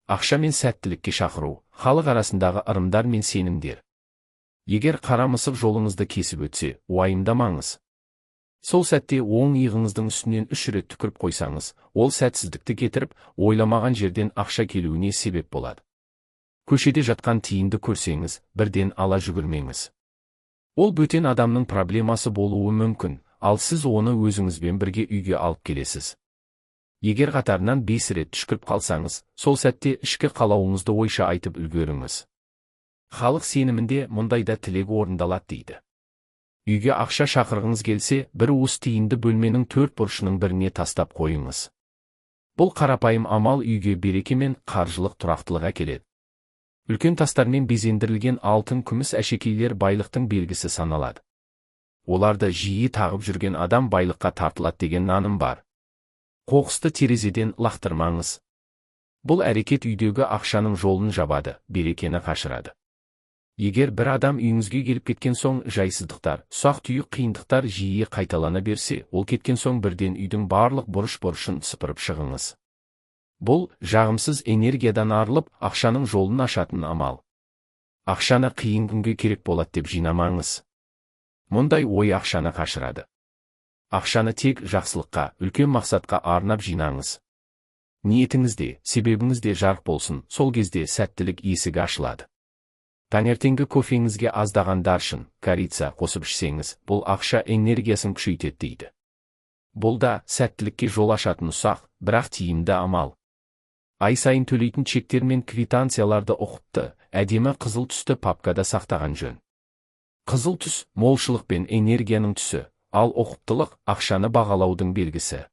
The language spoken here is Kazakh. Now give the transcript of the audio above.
Ақша мен сәттілікке шақыру, халық арасындағы ырымдар мен сенімдер. Егер қара мысық жолыңызды кесіп өтсе, уайымдамаңыз. Сол сәтте оң иығыңыздың үстінен 3 рет түкіріп қойсаңыз, ол сәтсіздікті кетіріп, ойламаған жерден ақша келуіне себеп болады. Көшеде жатқан тиынды көрсеңіз, бірден ала жүгірмеңіз. Ол бөтен адамның проблемасы болуы мүмкін, ал сіз оны өзіңізбен бірге үйге алып келесіз. Егер қатарынан 5 рет түшкіріп қалсаңыз, сол сәтте ішкі қалауыңызды ойша айтып үлгеріңіз. Халық сенімінде мұндайда тілек орындалады дейді. Үйге ақша шақырғыңыз келсе, бір уыс тиынды бөлменің 4 бұрышының біріне тастап қойыңыз. Бұл қарапайым амал үйге береке мен қаржылық тұрақтылық әкеледі. Үлкен тастармен безендірілген алтын күміс әшекейлер байлықтың белгісі саналады. Оларды жиі тағып жүрген адам байлыққа тартылады деген наным бар. Қоқысты терезеден лақтырмаңыз. Бұл әрекет үйдегі ақшаның жолын жабады, берекені қашырады. Егер бір адам үйіңізге келіп кеткен соң жайсыздықтар, ұсақ-түйек қиындықтар жиі қайталана берсе, ол кеткен соң бірден үйдің барлық бұрыш-бұрышын сыпырып шығыңыз. Бұл жағымсыз энергиядан арылып, ақшаның жолын ашатын амал. Ақшаны қиын күнге керек болады деп жинамаңыз. Мұндай ой ақшаны қашырады. Ақшаны тек жақсылыққа, үлкен мақсатқа арнап жинаңыз. Ниетіңізде, себебіңізде жарық болсын, сол кезде сәттілік есігі ашылады. Таңертеңгі кофеңізге аздаған даршын, корица қосып ішсеңіз, бұл ақша энергиясын күшейтеді дейді. Бұл да сәттілікке жол ашатын ұсақ, бірақ тиімді амал. Ай сайын төлейтін чектер мен квитанцияларды ұқыпты, әдемі қызыл түсті папкада сақтаған жөн. Қызыл түс молшылық пен энергияның түсі, ал ұқыптылық ақшаны бағалаудың белгісі.